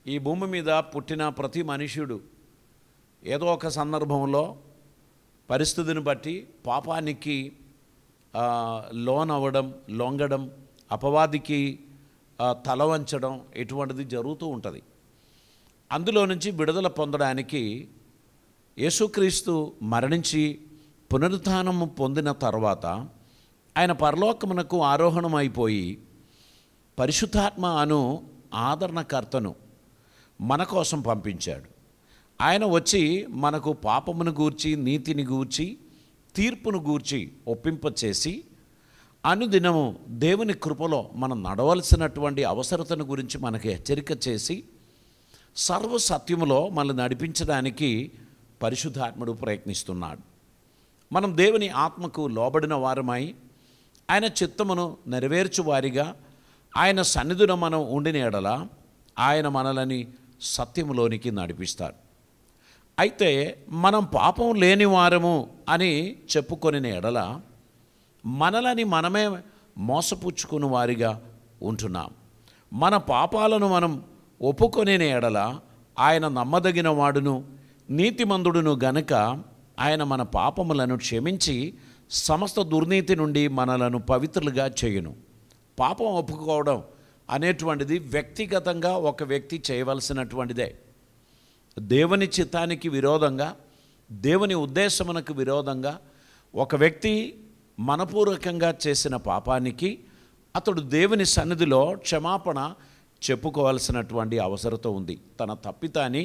ఈ భూమి మీద పుట్టిన ప్రతి మనుష్యుడు ఏదో ఒక సందర్భంలో పరిస్థితిని బట్టి పాపానికి లోనవ్వడం, లొంగడం, అపవాదికి తల వంచడం ఇటువంటిది జరుగుతూ ఉంటుంది. అందులో నుంచి విడుదల పొందడానికి యేసుక్రీస్తు మరణించి పునరుత్థానము పొందిన తర్వాత ఆయన పరలోకమునకు ఆరోహణమైపోయి పరిశుద్ధాత్మ అను ఆదరణకర్తను మన కోసం పంపించాడు. ఆయన వచ్చి మనకు పాపమును గూర్చి, నీతిని గూర్చి, తీర్పును గూర్చి ఒప్పింపచేసి అనుదినము దేవుని కృపలో మనం నడవలసినటువంటి అవసరతను గురించి మనకు హెచ్చరిక చేసి సర్వసత్యములో మనల్ని నడిపించడానికి పరిశుద్ధాత్ముడు ప్రయత్నిస్తున్నాడు. మనం దేవుని ఆత్మకు లోబడిన వారమై ఆయన చిత్తమును నెరవేర్చు వారిగా ఆయన సన్నిధిలో మనం ఉండిన ఎడల ఆయన మనలని సత్యములోనికి నడిపిస్తారు. అయితే మనం పాపం లేని వారము అని చెప్పుకొనిన ఎడల మనలని మనమే మోసపుచ్చుకుని వారిగా ఉంటున్నాం. మన పాపాలను మనం ఒప్పుకొనిన ఎడల ఆయన నమ్మదగిన వాడును నీతిమంతుడును గనుక ఆయన మన పాపములను క్షమించి సమస్త దుర్నీతి నుండి మనలను పవిత్రులుగా చేయును. పాపం ఒప్పుకోవడం అనేటువంటిది వ్యక్తిగతంగా ఒక వ్యక్తి చేయవలసినటువంటిదే. దేవుని చిత్తానికి విరోధంగా, దేవుని ఉద్దేశమునకు విరోధంగా ఒక వ్యక్తి మనపూర్వకంగా చేసిన పాపానికి అతడు దేవుని సన్నిధిలో క్షమాపణ చెప్పుకోవాల్సినటువంటి అవసరత ఉంది. తన తప్పితాన్ని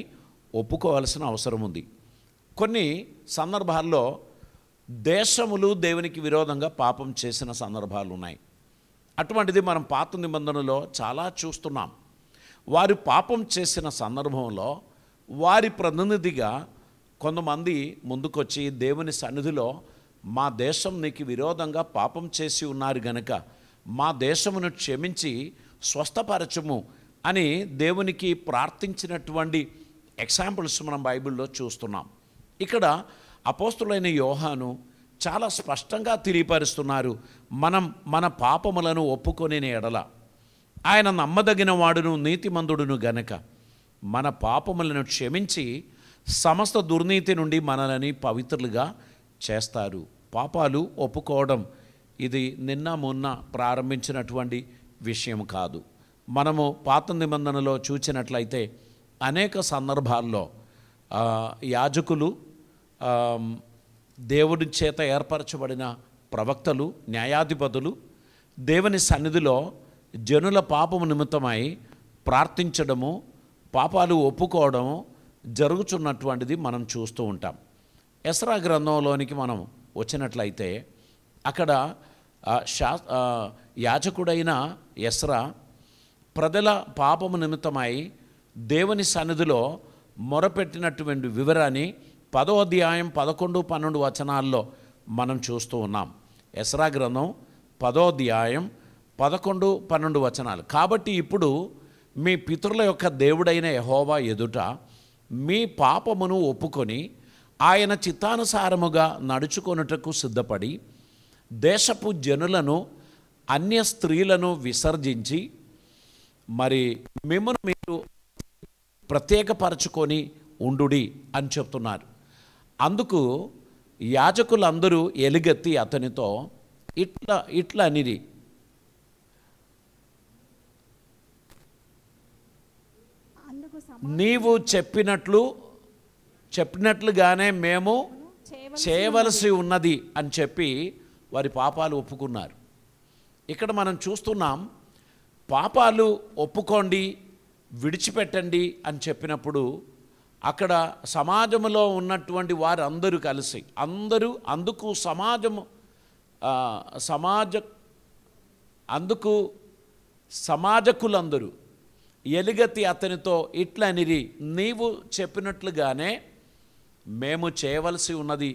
ఒప్పుకోవాల్సిన అవసరం ఉంది. కొన్ని సందర్భాల్లో దేశములు దేవునికి విరోధంగా పాపం చేసిన సందర్భాలు ఉన్నాయి. అటువంటిది మనం పాత నిబంధనలో చాలా చూస్తున్నాం. వారు పాపం చేసిన సందర్భంలో వారి ప్రతినిధిగా కొంతమంది ముందుకొచ్చి దేవుని సన్నిధిలో మా దేశం నీకు విరోధంగా పాపం చేసి ఉన్నారు గనుక మా దేశమును క్షమించి స్వస్థపరచము అని దేవునికి ప్రార్థించినటువంటి ఎగ్జాంపుల్స్ మనం బైబిల్లో చూస్తున్నాం. ఇక్కడ అపోస్తులైన యోహాను చాలా స్పష్టంగా తెలియపరుస్తున్నారు. మనం మన పాపములను ఒప్పుకొని ఎడల ఆయన నమ్మదగిన వాడును నీతిమంతుడును గనక మన పాపములను క్షమించి సమస్త దుర్నీతి నుండి మనల్ని పవిత్రులుగా చేస్తారు. పాపాలు ఒప్పుకోవడం ఇది నిన్న మొన్న ప్రారంభించినటువంటి విషయం కాదు. మనము పాత నిబంధనలో చూసినట్లయితే అనేక సందర్భాల్లో యాజకులు, దేవుడి చేత ఏర్పరచబడిన ప్రవక్తలు, న్యాయాధిపతులు దేవుని సన్నిధిలో జనుల పాపము నిమిత్తమై ప్రార్థించడము, పాపాలు ఒప్పుకోవడము జరుగుతున్నటువంటిది మనం చూస్తూ ఉంటాం. ఎస్రా గ్రంథంలోనికి మనం వచ్చినట్లయితే అక్కడ యాజకుడైన ఎస్రా ప్రజల పాపము నిమిత్తమై దేవుని సన్నిధిలో మొరపెట్టినటువంటి వివరాన్ని 10వ అధ్యాయం 11, 12 వచనాల్లో మనం చూస్తూ ఉన్నాం. ఎస్రా గ్రంథం 10వ అధ్యాయం 11, 12 వచనాలు. కాబట్టి ఇప్పుడు మీ పితరుల యొక్క దేవుడైన యెహోవా ఎదుట మీ పాపమును ఒప్పుకొని ఆయన చిత్తానుసారముగా నడుచుకొనుటకు సిద్ధపడి దేశపు జనులను, అన్య స్త్రీలను విసర్జించి మరి మిమ్మల్ని మీరు ప్రత్యేకపరచుకొని ఉండుడి అని చెప్తున్నారు. అందుకు యాజకులందరూ ఎలుగెత్తి అతనితో ఇట్లా అనిరి, నీవు చెప్పినట్లుగానే మేము చేయవలసి ఉన్నది అని చెప్పి వారి పాపాలు ఒప్పుకున్నారు. ఇక్కడ మనం చూస్తున్నాం, పాపాలు ఒప్పుకోండి, విడిచిపెట్టండి అని చెప్పినప్పుడు అక్కడ సమాజంలో ఉన్నటువంటి వారందరూ కలిసి అందుకు సమాజకులందరూ ఎలుగెత్తి అతనితో ఇట్లా అనిరి, నీవు చెప్పినట్లుగానే మేము చేయవలసి ఉన్నది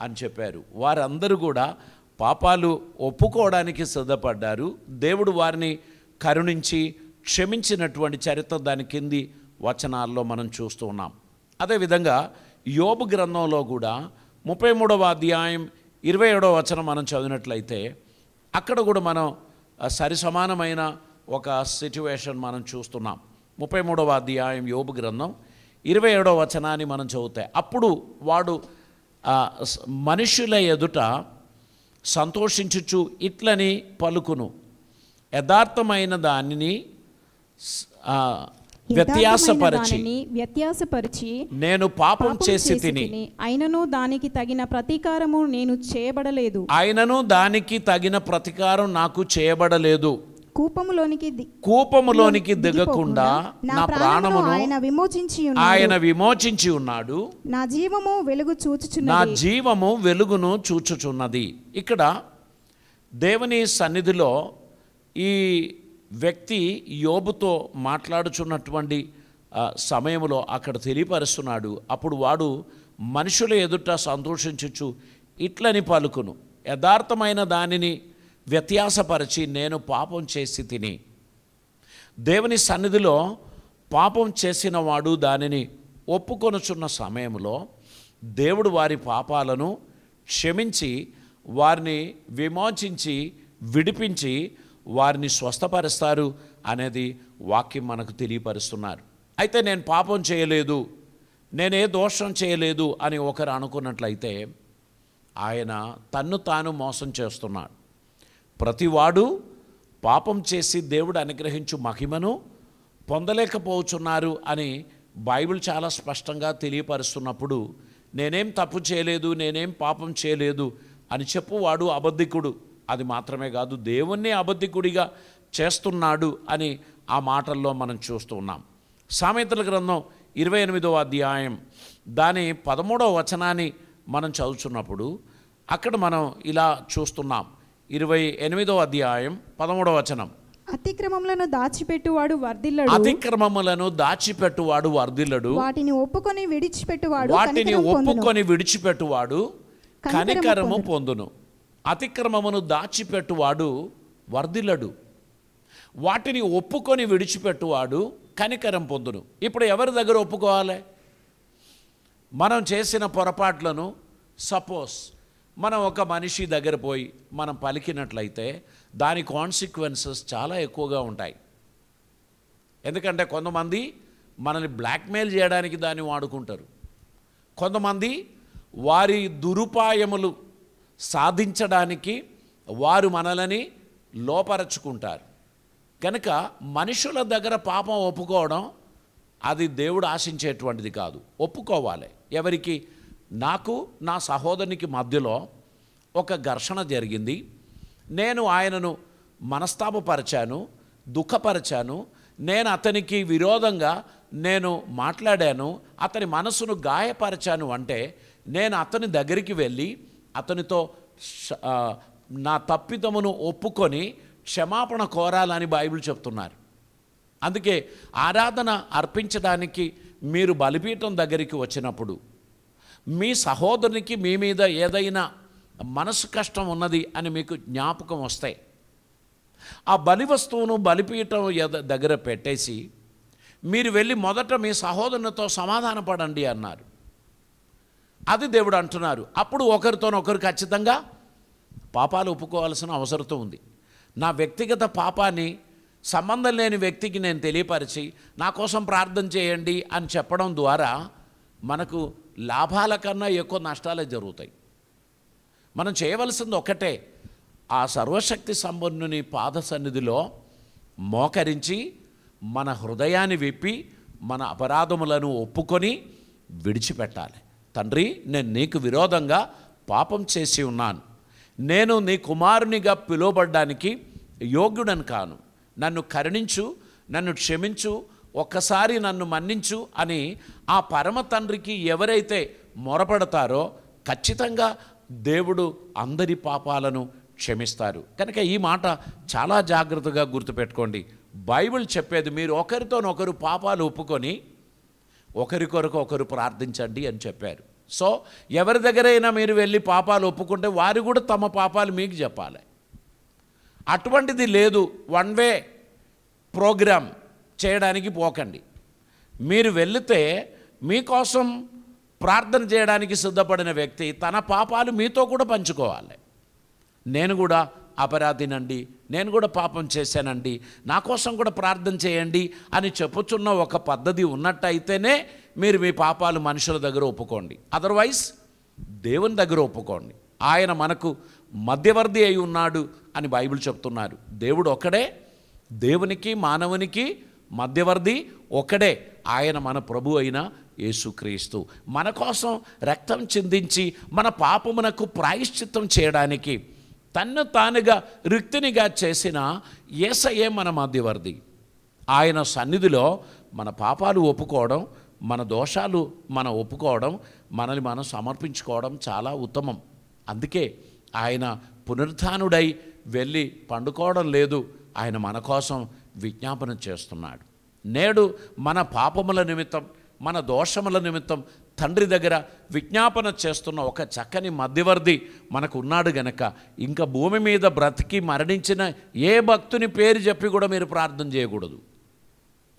అని చెప్పారు. వారందరూ కూడా పాపాలు ఒప్పుకోవడానికి సిద్ధపడ్డారు. దేవుడు వారిని కరుణించి క్షమించినటువంటి చరిత్ర దాని కింది వచనాల్లో మనం చూస్తూ ఉన్నాం. అదేవిధంగా యోబు గ్రంథంలో కూడా 33వ అధ్యాయం 27వ వచనం మనం చదివినట్లయితే అక్కడ కూడా మనం సరి సమానమైన ఒక సిట్యువేషన్ మనం చూస్తున్నాం. 33వ అధ్యాయం యోబు గ్రంథం 27వ వచనాన్ని మనం చదివితే, అప్పుడు వాడు మనుషుల ఎదుట సంతోషించుచు ఇట్లని పలుకును, యథార్థమైన దానిని వ్యత్యాసపరిచి నేను పాపం చేసి తిని, అయినను దానికి తగిన ప్రతీకారము నేను చేయబడలేదు, అయినను దానికి తగిన ప్రతీకారం నాకు చేయబడలేదు. కూపములోనికి దిగకుండా నా ప్రాణమును ఆయన విమోచించి ఉన్నాడు. నా జీవము వెలుగును చూచుచున్నది. ఇక్కడ దేవుని సన్నిధిలో ఈ వ్యక్తి యోబుతో మాట్లాడుచున్నటువంటి సమయంలో అక్కడ తెలియపరుస్తున్నాడు. అప్పుడు వాడు మనుషుల ఎదుట సంతోషించుచు ఇట్లని పలుకును, యథార్థమైన దానిని వ్యత్యాసపరిచి నేను పాపం చేసి తిని. దేవుని సన్నిధిలో పాపం చేసిన వాడు దానిని ఒప్పుకొనుచున్న సమయంలో దేవుడు వారి పాపాలను క్షమించి వారిని విమోచించి విడిపించి వారిని స్వస్థపరుస్తారు అనేది వాక్యం మనకు తెలియపరుస్తున్నారు. అయితే నేను పాపం చేయలేదు, నేనే దోషం చేయలేదు అని ఒకరు అనుకున్నట్లయితే ఆయన తన్ను తాను మోసం చేస్తున్నాడు. ప్రతివాడు పాపం చేసి దేవుడు అనుగ్రహించు మహిమను పొందలేకపోతున్నారు అని బైబిల్ చాలా స్పష్టంగా తెలియపరుస్తున్నప్పుడు నేనేం తప్పు చేయలేదు, నేనేం పాపం చేయలేదు అని చెప్పువాడు అబద్ధికుడు. అది మాత్రమే కాదు, దేవుణ్ణి అబద్ధికుడిగా చేస్తున్నాడు అని ఆ మాటల్లో మనం చూస్తూ ఉన్నాం. సామెతల గ్రంథం 28వ అధ్యాయం దాని 13వ వచనాన్ని మనం చదువుతున్నప్పుడు అక్కడ మనం ఇలా చూస్తున్నాం. 28వ అధ్యాయం 13వ వచనం, అతిక్రమములను దాచిపెట్టువాడు వర్ధిల్లడు, వాటిని ఒప్పుకొని విడిచిపెట్టువాడు కనికరము పొందును. అతిక్రమమును దాచిపెట్టువాడు వర్ధిల్లడు, వాటిని ఒప్పుకొని విడిచిపెట్టువాడు కనికరం పొందును. ఇప్పుడు ఎవరి దగ్గర ఒప్పుకోవాలి? మనం చేసిన పొరపాట్లను సపోజ్ మనం ఒక మనిషి దగ్గర పోయి మనం పలికినట్లయితే దాని కాన్సిక్వెన్సెస్ చాలా ఎక్కువగా ఉంటాయి. ఎందుకంటే కొంతమంది మనల్ని బ్లాక్మెయిల్ చేయడానికి దాన్ని వాడుకుంటారు, కొంతమంది వారి దురుపాయములు సాధించడానికి వారు మనల్ని లోపరచుకుంటారు. కనుక మనుషుల దగ్గర పాపం ఒప్పుకోవడం అది దేవుడు ఆశించేటువంటిది కాదు. ఒప్పుకోవాలి. ఎవరికి? నాకు నా సహోదరునికి మధ్యలో ఒక ఘర్షణ జరిగింది, నేను ఆయనను మనస్తాపపరిచాను, దుఃఖపరిచాను, నేను అతనికి విరోధంగా నేను మాట్లాడాను, అతని మనసును గాయపరిచాను అంటే నేను అతని దగ్గరికి వెళ్ళి అతనితో నా తప్పిదమును ఒప్పుకొని క్షమాపణ కోరాలని బైబిల్ చెప్తున్నారు. అందుకే ఆరాధన అర్పించడానికి మీరు బలిపీఠం దగ్గరికి వచ్చినప్పుడు మీ సహోదరునికి మీ మీద ఏదైనా మనసు కష్టం ఉన్నది అని మీకు జ్ఞాపకం వస్తాయి, ఆ బలి వస్తువును బలిపీఠం దగ్గర పెట్టేసి మీరు వెళ్ళి మొదట మీ సహోదరునితో సమాధానపడండి అన్నారు. అది దేవుడు అంటున్నారు. అప్పుడు ఒకరితోనొకరు ఖచ్చితంగా పాపాలు ఒప్పుకోవాల్సిన అవసరం ఉంది. నా వ్యక్తిగత పాపాన్ని సంబంధం లేని వ్యక్తికి నేను తెలియపరిచి నా కోసం ప్రార్థన చేయండి అని చెప్పడం ద్వారా మనకు లాభాల కన్నా ఎక్కువ నష్టాలే జరుగుతాయి. మనం చేయవలసింది ఒక్కటే, ఆ సర్వశక్తి సంపన్నుని పాద సన్నిధిలో మోకరించి మన హృదయాన్ని విప్పి మన అపరాధములను ఒప్పుకొని విడిచిపెట్టాలి. తండ్రి, నేను నీకు విరోధంగా పాపం చేసి ఉన్నాను, నేను నీ కుమారునిగా పిలువబడ్డానికి యోగ్యుడని కాను, నన్ను కరుణించు, నన్ను క్షమించు, ఒక్కసారి నన్ను మన్నించు అని ఆ పరమ తండ్రికి ఎవరైతే మొరపడతారో ఖచ్చితంగా దేవుడు అందరి పాపాలను క్షమిస్తారు. కనుక ఈ మాట చాలా జాగ్రత్తగా గుర్తుపెట్టుకోండి. బైబిల్ చెప్పేది మీరు ఒకరితోనొకరు పాపాలు ఒప్పుకొని ఒకరికొరకు ఒకరు ప్రార్థించండి అని చెప్పారు. సో ఎవరి దగ్గరైనా మీరు వెళ్ళి పాపాలు ఒప్పుకుంటే వారు కూడా తమ పాపాలు మీకు చెప్పాలి. అటువంటిది లేదు, వన్ వే ప్రోగ్రామ్ చేయడానికి పోకండి. మీరు వెళితే మీకోసం ప్రార్థన చేయడానికి సిద్ధపడిన వ్యక్తి తన పాపాలు మీతో కూడా పంచుకోవాలి. నేను కూడా అపరాధినండి, నేను కూడా పాపం చేశానండి, నా కోసం కూడా ప్రార్థన చేయండి అని చెప్పుచున్న ఒక పద్ధతి ఉన్నట్టయితేనే మీరు మీ పాపాలు మనుషుల దగ్గర ఒప్పుకోండి. అదర్వైజ్ దేవుని దగ్గర ఒప్పుకోండి. ఆయన మనకు మధ్యవర్తి అయి ఉన్నాడు అని బైబిల్ చెప్తున్నారు. దేవుడు ఒక్కడే, దేవునికి మానవునికి మధ్యవర్తి ఒక్కడే, ఆయన మన ప్రభు అయిన యేసుక్రీస్తు. మన కోసం రక్తం చిందించి మన పాపమునకు ప్రాయశ్చిత్తం చేయడానికి తన్ను తానుగా రిక్తినిగా చేసిన యేసయ్యే మన మధ్యవర్తి. ఆయన సన్నిధిలో మన పాపాలు ఒప్పుకోవడం, మన దోషాలు మనం ఒప్పుకోవడం, మనల్ని మనం సమర్పించుకోవడం చాలా ఉత్తమం. అందుకే ఆయన పునరుత్థానుడై వెళ్ళి పండుకోవడం లేదు, ఆయన మన కోసం విజ్ఞాపన చేస్తున్నాడు. నేడు మన పాపముల నిమిత్తం, మన దోషముల నిమిత్తం తండ్రి దగ్గర విజ్ఞాపన చేస్తున్న ఒక చక్కని మధ్యవర్తి మనకు ఉన్నాడు గనక ఇంకా భూమి మీద బ్రతికి మరణించిన ఏ భక్తుని పేరు చెప్పి కూడా మీరు ప్రార్థన చేయకూడదు.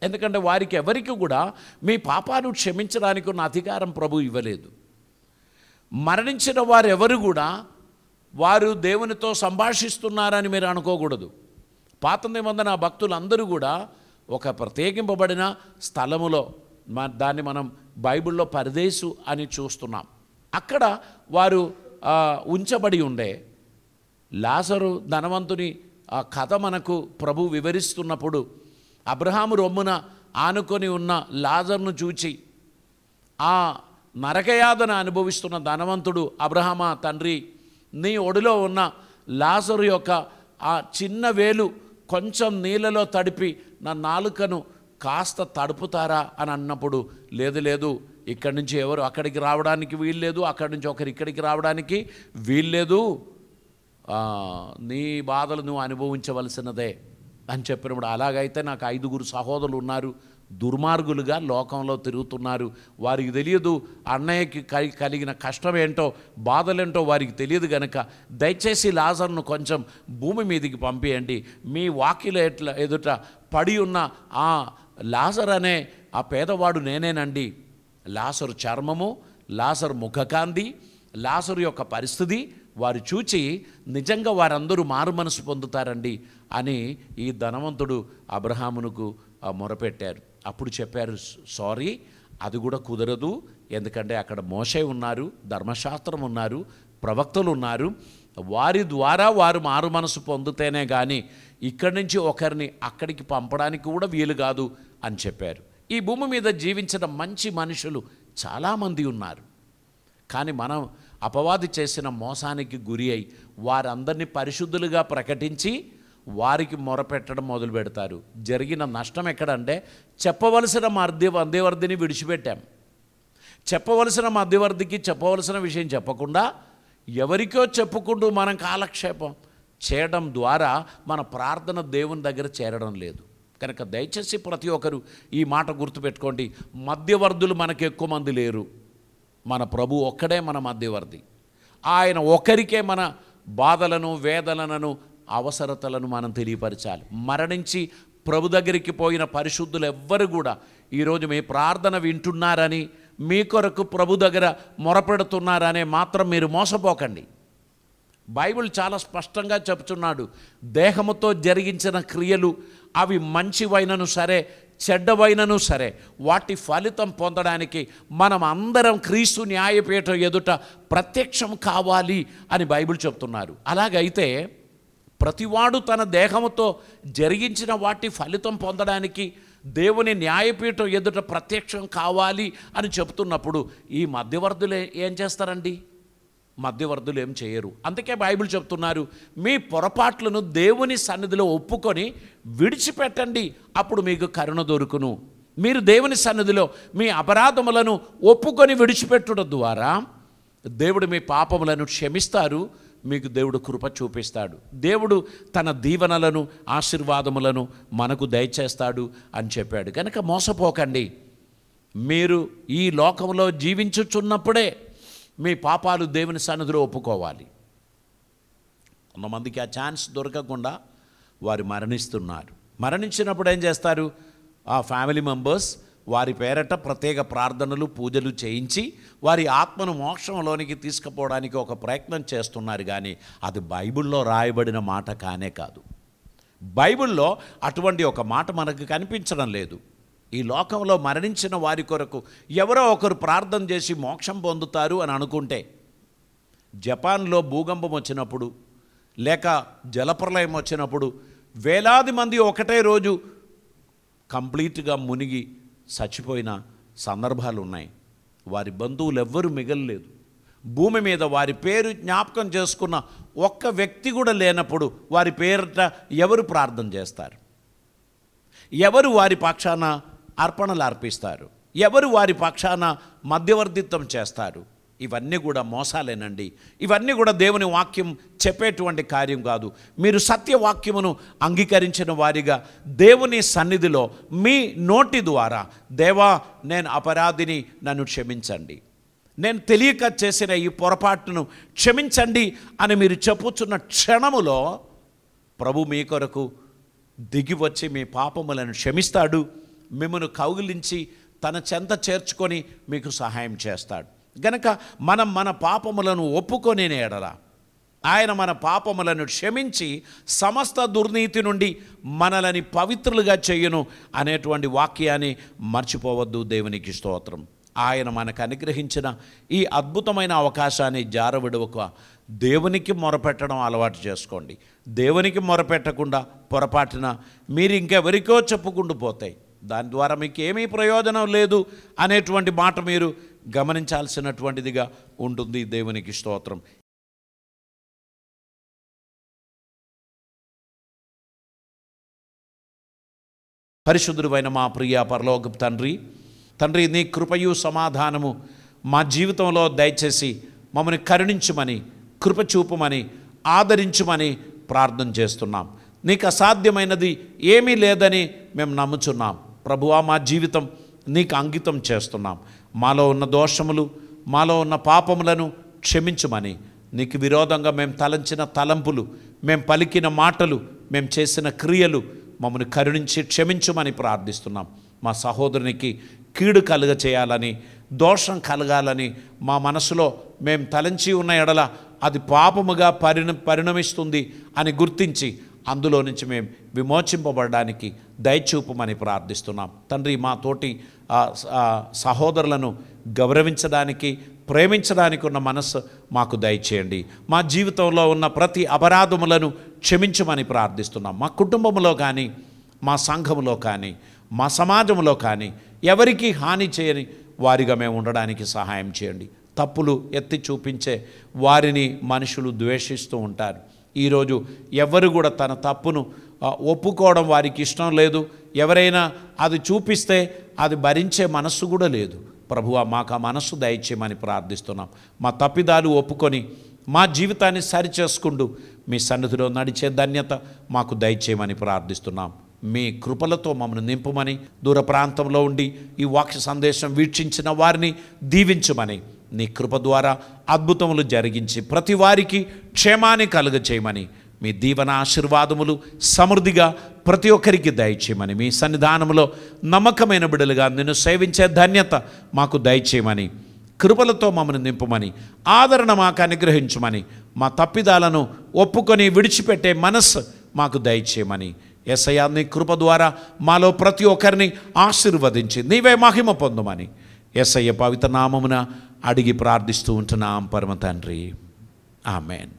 ఎందుకంటే వారికి ఎవరికి కూడా మీ పాపాలు క్షమించడానికి ఉన్న అధికారం ప్రభు ఇవ్వలేదు. మరణించిన వారెవరు కూడా వారు దేవునితో సంభాషిస్తున్నారని మీరు అనుకోకూడదు. పాత నిబంధన భక్తులందరూ కూడా ఒక ప్రత్యేకింపబడిన స్థలములో, దాన్ని మనం బైబిల్లో పరదేశు అని చూస్తున్నాం, అక్కడ వారు ఉంచబడి ఉండే. లాజరు ధనవంతుని కథ మనకు ప్రభు వివరిస్తున్నప్పుడు అబ్రహాము రొమ్మున ఆనుకొని ఉన్న లాజరును చూచి ఆ నరకయాతన అనుభవిస్తున్న ధనవంతుడు, అబ్రహామా తండ్రి, నీ ఒడిలో ఉన్న లాజరు యొక్క ఆ చిన్న వేలు కొంచెం నీళ్ళలో తడిపి నా నాలుకను కాస్త తడుపుతారా అని అన్నప్పుడు, లేదు లేదు, ఇక్కడి నుంచి ఎవరు అక్కడికి రావడానికి వీల్లేదు, అక్కడి నుంచి ఒకరు ఇక్కడికి రావడానికి వీల్లేదు, నీ బాధలు నువ్వు అనుభవించవలసినదే అని చెప్పినప్పుడు, అలాగైతే నాకు 5 సహోదరులు ఉన్నారు, దుర్మార్గులుగా లోకంలో తిరుగుతున్నారు, వారికి తెలియదు అన్నయ్యకి కలిగిన కష్టం ఏంటో, బాధలేంటో వారికి తెలియదు కనుక దయచేసి లాజరును కొంచెం భూమి మీదకి పంపియండి, మీ వాకిల ఎదుట పడి ఉన్న ఆ లాజరు అనే ఆ పేదవాడు నేనేనండి. లాజరు చర్మము, లాజరు ముఖకాంతి, లాజరు యొక్క పరిస్థితి వారు చూచి నిజంగా వారందరూ మారు మనసు పొందుతారండి అని ఈ ధనవంతుడు అబ్రహామునకు మొరపెట్టారు. అప్పుడు చెప్పారు, సారీ, అది కూడా కుదరదు, ఎందుకంటే అక్కడ మోషే ఉన్నారు, ధర్మశాస్త్రం ఉన్నారు, ప్రవక్తలు ఉన్నారు, వారి ద్వారా వారు మారు మనసు పొందితేనే కానీ ఇక్కడి నుంచి ఒకరిని అక్కడికి పంపడానికి కూడా వీలు కాదు అని చెప్పారు. ఈ భూమి మీద జీవించిన మంచి మనుషులు చాలామంది ఉన్నారు, కానీ మనం అపవాది చేసిన మోసానికి గురి అయి వారందరినీ పరిశుద్ధులుగా ప్రకటించి వారికి మొరపెట్టడం మొదలు పెడతారు. జరిగిన నష్టం ఎక్కడంటే చెప్పవలసిన మధ్యవర్తిని విడిచిపెట్టాం. చెప్పవలసిన మధ్యవర్తికి చెప్పవలసిన విషయం చెప్పకుండా ఎవరికో చెప్పుకుంటూ మనం కాలక్షేపం చేయడం ద్వారా మన ప్రార్థన దేవుని దగ్గర చేరడం లేదు. కనుక దయచేసి ప్రతి ఒక్కరు ఈ మాట గుర్తుపెట్టుకోండి, మధ్యవర్తులు మనకు ఎక్కువ మంది లేరు, మన ప్రభు ఒక్కడే మన మధ్యవర్తి. ఆయన ఒకరికే మన బాధలను, వేదనలను, అవసరతలను మనం తెలియపరచాలి. మరణించి ప్రభు దగ్గరికి పోయిన పరిశుద్ధులు ఎవ్వరు కూడా ఈరోజు మీ ప్రార్థన వింటున్నారని, మీ కొరకు ప్రభు దగ్గర మొరపెడుతున్నారనే మాత్రం మీరు మోసపోకండి. బైబిల్ చాలా స్పష్టంగా చెప్తున్నాడు, దేహముతో జరిగించిన క్రియలు అవి మంచివైనను సరే చెడ్డవైనను సరే వాటి ఫలితం పొందడానికి మనం అందరం క్రీస్తు న్యాయపీఠం ఎదుట ప్రత్యక్షం కావాలి అని బైబిల్ చెప్తున్నారు. అలాగైతే ప్రతివాడు తన దేహముతో జరిగించిన వాటి ఫలితం పొందడానికి దేవుని న్యాయపీఠం ఎదుట ప్రత్యక్షం కావాలి అని చెప్తున్నప్పుడు ఈ మధ్యవర్తులు ఏం చేస్తారండి? మధ్యవర్తులు ఏం చేయరు. అందుకే బైబిల్ చెప్తున్నారు, మీ పొరపాట్లను దేవుని సన్నిధిలో ఒప్పుకొని విడిచిపెట్టండి, అప్పుడు మీకు కరుణ దొరుకును. మీరు దేవుని సన్నిధిలో మీ అపరాధములను ఒప్పుకొని విడిచిపెట్టడం ద్వారా దేవుడు మీ పాపములను క్షమిస్తారు, మీకు దేవుడు కృప చూపిస్తాడు. దేవుడు తన దీవెనలను, ఆశీర్వాదములను మనకు దయచేస్తాడు అని చెప్పాడు. కనుక మోసపోకండి. మీరు ఈ లోకంలో జీవించుచున్నప్పుడే మీ పాపాలు దేవుని సన్నిధిలో ఒప్పుకోవాలి. కొంతమందికి ఆ ఛాన్స్ దొరకకుండా వారు మరణిస్తున్నారు. మరణించినప్పుడు ఏం చేస్తారు? ఆ ఫ్యామిలీ మెంబర్స్ వారి పేరట ప్రత్యేక ప్రార్థనలు పూజలు చేయించి వారి ఆత్మను మోక్షంలోనికి తీసుకుపోవడానికి ఒక ప్రయత్నం చేస్తున్నారు. కానీ అది బైబిల్లో రాయబడిన మాట కానే కాదు. బైబిల్లో అటువంటి ఒక మాట మనకు కనిపించడం లేదు. ఈ లోకంలో మరణించిన వారి కొరకు ఎవరో ఒకరు ప్రార్థన చేసి మోక్షం పొందుతారు అని అనుకుంటే, జపాన్లో భూకంపం వచ్చినప్పుడు లేక జలప్రలయం వచ్చినప్పుడు వేలాది మంది ఒకటే రోజు కంప్లీట్గా మునిగి చచ్చిపోయిన సందర్భాలు ఉన్నాయి. వారి బంధువులు ఎవ్వరూ మిగలలేదు. భూమి మీద వారి పేరు జ్ఞాపకం చేసుకున్న ఒక్క వ్యక్తి కూడా లేనప్పుడు వారి పేరిట ఎవరు ప్రార్థన చేస్తారు? ఎవరు వారి పక్షాన అర్పణలు అర్పిస్తారు? ఎవరు వారి పక్షాన మధ్యవర్తిత్వం చేస్తారు? ఇవన్నీ కూడా మోసాలేనండి. ఇవన్నీ కూడా దేవుని వాక్యం చెప్పేటువంటి కార్యం కాదు. మీరు సత్యవాక్యమును అంగీకరించిన వారిగా దేవుని సన్నిధిలో మీ నోటి ద్వారా, దేవా నేను అపరాధిని, నన్ను క్షమించండి, నేను తెలియక చేసిన ఈ పొరపాటును క్షమించండి అని మీరు చెప్పుచున్న క్షణములో ప్రభు మీ కొరకు దిగి వచ్చి మీ పాపములను క్షమిస్తాడు. మిమ్మల్ని కౌగిలించి తన చెంత చేర్చుకొని మీకు సహాయం చేస్తాడు. గనక మనం మన పాపములను ఒప్పుకొని ఎడల ఆయన మన పాపములను క్షమించి సమస్త దుర్నీతి నుండి మనలని పవిత్రులుగా చెయ్యును అనేటువంటి వాక్యాన్ని మర్చిపోవద్దు. దేవునికి స్తోత్రం. ఆయన మనకు అనుగ్రహించిన ఈ అద్భుతమైన అవకాశాన్ని జారవిడవక దేవునికి మొరపెట్టడం అలవాటు చేసుకోండి. దేవునికి మొరపెట్టకుండా పొరపాటున మీరు ఇంకెవరికో చెప్పుకుంటూ పోతాయి. దాని ద్వారా మీకు ఏమీ ప్రయోజనం లేదు అనేటువంటి మాట మీరు గమనించాల్సినటువంటిదిగా ఉంటుంది. దేవునికి స్తోత్రం. పరిశుద్ధుడైన మా ప్రియ పరలోకపు తండ్రి, నీ కృపయు సమాధానము మా జీవితంలో దయచేసి మమ్మల్ని కరుణించుమని, కృప చూపమని, ఆదరించుమని ప్రార్థన చేస్తున్నాం. నీకు అసాధ్యమైనది ఏమీ లేదని మేము నమ్ముచున్నాం. ప్రభువా, మా జీవితం నీకు అంకితం చేస్తున్నాం. మాలో ఉన్న దోషములు, మాలో ఉన్న పాపములను క్షమించుమని, నీకు విరోధంగా మేము తలంచిన తలంపులు, మేము పలికిన మాటలు, మేము చేసిన క్రియలు మమ్మల్ని కరుణించి క్షమించుమని ప్రార్థిస్తున్నాం. మా సహోదరునికి కీడు కలుగ చేయాలని, దోషం కలగాలని మా మనసులో మేము తలంచి ఉన్న ఎడల అది పాపముగా పరిణమిస్తుంది అని గుర్తించి అందులో నుంచి మేము విమోచింపబడడానికి దయచూపమని ప్రార్థిస్తున్నాం. తండ్రి, మా తోటి సహోదరులను గౌరవించడానికి, ప్రేమించడానికి ఉన్న మనస్సు మాకు దయచేయండి. మా జీవితంలో ఉన్న ప్రతి అపరాధములను క్షమించమని ప్రార్థిస్తున్నాం. మా కుటుంబంలో కానీ, మా సంఘములో కానీ, మా సమాజంలో కానీ ఎవరికి హాని చేయని వారిగా మేము ఉండడానికి సహాయం చేయండి. తప్పులు ఎత్తి చూపించే వారిని మనుషులు ద్వేషిస్తూ ఉంటారు. ఈరోజు ఎవరు కూడా తన తప్పును ఒప్పుకోవడం వారికి ఇష్టం లేదు. ఎవరైనా అది చూపిస్తే అది భరించే మనస్సు కూడా లేదు. ప్రభువా, మాకు ఆ మనస్సు దయచేయమని ప్రార్థిస్తున్నాం. మా తప్పిదాలు ఒప్పుకొని మా జీవితాన్ని సరిచేసుకుంటూ మీ సన్నిధిలో నడిచే ధన్యత మాకు దయచేయమని ప్రార్థిస్తున్నాం. మీ కృపలతో మమ్మల్ని నింపమని, దూర ప్రాంతంలో ఉండి ఈ వాక్య సందేశం వీక్షించిన వారిని దీవించమని, నీ కృప ద్వారా అద్భుతములు జరిగించి ప్రతి వారికి క్షేమాన్ని కలుగచేయమని, మీ దీవెన ఆశీర్వాదములు సమృద్ధిగా ప్రతి ఒక్కరికి దయచేయమని, మీ సన్నిధానంలో నమ్మకమైన బిడ్డలుగా నిన్ను సేవించే ధన్యత మాకు దయచేయమని, కృపలతో మమ్మల్ని నింపమని, ఆదరణ మాకు అనుగ్రహించమని, మా తప్పిదాలను ఒప్పుకొని విడిచిపెట్టే మనస్సు మాకు దయచేయమని, యేసయ్యా నీ కృప ద్వారా మాలో ప్రతి ఒక్కరిని ఆశీర్వదించి నీవే మహిమ పొందమని యేసయ్య పవిత్ర నామమున అడిగి ప్రార్థిస్తూ ఉంటున్నాం పరమ తండ్రి. ఆమెన్.